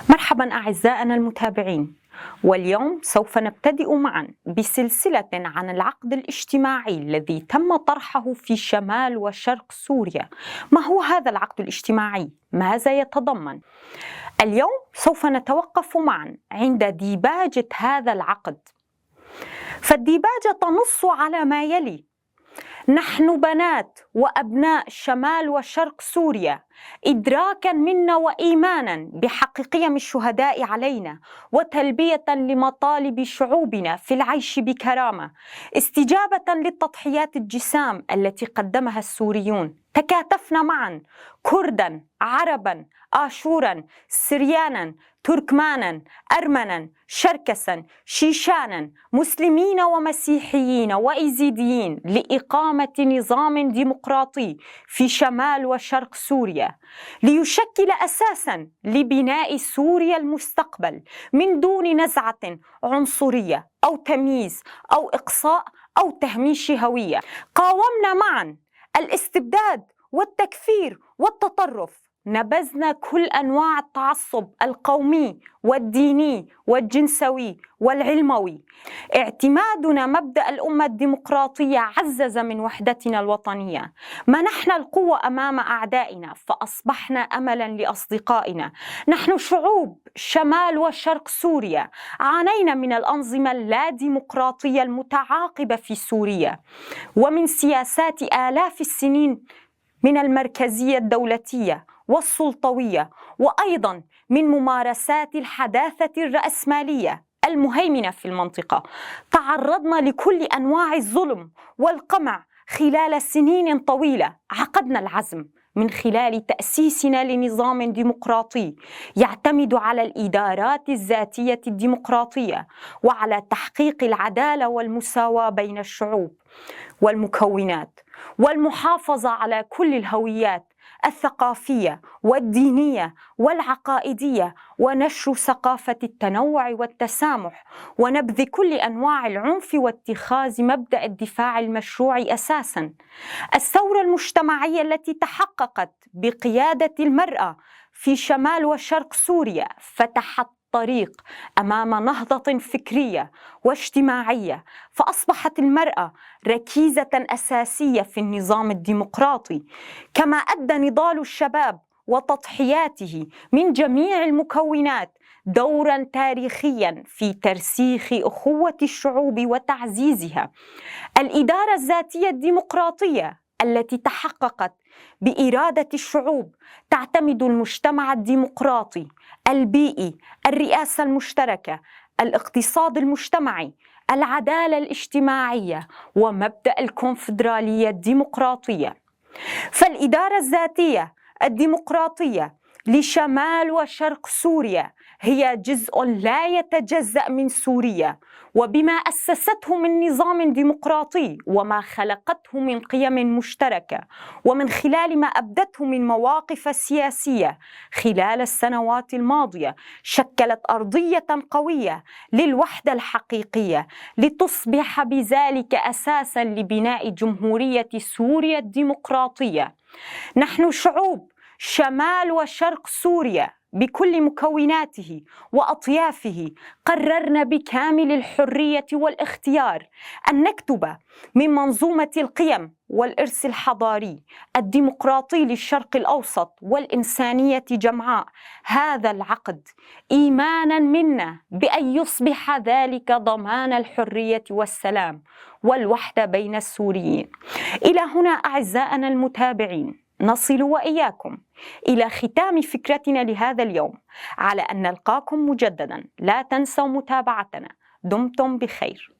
مرحبا أعزائنا المتابعين، واليوم سوف نبتدئ معا بسلسلة عن العقد الاجتماعي الذي تم طرحه في شمال وشرق سوريا. ما هو هذا العقد الاجتماعي؟ ماذا يتضمن؟ اليوم سوف نتوقف معا عند ديباجة هذا العقد، فالديباجة تنص على ما يلي: نحن بنات وأبناء شمال وشرق سوريا، إدراكاً منا وإيماناً بحق قيم الشهداء علينا وتلبية لمطالب شعوبنا في العيش بكرامة، استجابة للتضحيات الجسام التي قدمها السوريون، تكاتفنا معاً كرداً، عرباً، آشوراً، سرياناً، تركمانا، أرمنا، شركسا، شيشانا، مسلمين ومسيحيين وإيزيديين، لإقامة نظام ديمقراطي في شمال وشرق سوريا ليشكل أساسا لبناء سوريا المستقبل من دون نزعة عنصرية أو تمييز أو إقصاء أو تهميش هوية. قاومنا معا الاستبداد والتكفير والتطرف، نبذنا كل أنواع التعصب القومي والديني والجنسوي والعلموي. اعتمادنا مبدأ الأمة الديمقراطية عزز من وحدتنا الوطنية، منحنا القوة أمام أعدائنا فأصبحنا أملا لأصدقائنا. نحن شعوب شمال وشرق سوريا عانينا من الأنظمة اللاديمقراطية المتعاقبة في سوريا ومن سياسات آلاف السنين من المركزية الدولتية والسلطوية، وأيضا من ممارسات الحداثة الرأسمالية المهيمنة في المنطقة. تعرضنا لكل أنواع الظلم والقمع خلال سنين طويلة. عقدنا العزم من خلال تأسيسنا لنظام ديمقراطي يعتمد على الإدارات الذاتية الديمقراطية وعلى تحقيق العدالة والمساواة بين الشعوب والمكونات، والمحافظة على كل الهويات الثقافية والدينية والعقائدية، ونشر ثقافة التنوع والتسامح، ونبذ كل أنواع العنف واتخاذ مبدأ الدفاع المشروع أساساً. الثورة المجتمعية التي تحققت بقيادة المرأة في شمال وشرق سوريا فتحت طريق أمام نهضة فكرية واجتماعية، فأصبحت المرأة ركيزة أساسية في النظام الديمقراطي، كما أدى نضال الشباب وتضحياته من جميع المكونات دوراً تاريخياً في ترسيخ أخوة الشعوب وتعزيزها. الإدارة الذاتية الديمقراطية التي تحققت بإرادة الشعوب تعتمد المجتمع الديمقراطي، البيئي، الرئاسة المشتركة، الاقتصاد المجتمعي، العدالة الاجتماعية، ومبدأ الكونفدرالية الديمقراطية. فالإدارة الذاتية الديمقراطية لشمال وشرق سوريا هي جزء لا يتجزأ من سوريا، وبما أسسته من نظام ديمقراطي وما خلقته من قيم مشتركة، ومن خلال ما أبدته من مواقف سياسية خلال السنوات الماضية، شكلت أرضية قوية للوحدة الحقيقية لتصبح بذلك أساساً لبناء جمهورية سوريا الديمقراطية. نحن شعوب شمال وشرق سوريا بكل مكوناته وأطيافه قررنا بكامل الحرية والاختيار أن نكتب من منظومة القيم والإرث الحضاري الديمقراطي للشرق الأوسط والإنسانية جمعاء هذا العقد، إيمانا منا بأن يصبح ذلك ضمان الحرية والسلام والوحدة بين السوريين. إلى هنا أعزائنا المتابعين نصل وإياكم إلى ختام فكرتنا لهذا اليوم، على أن نلقاكم مجددا. لا تنسوا متابعتنا. دمتم بخير.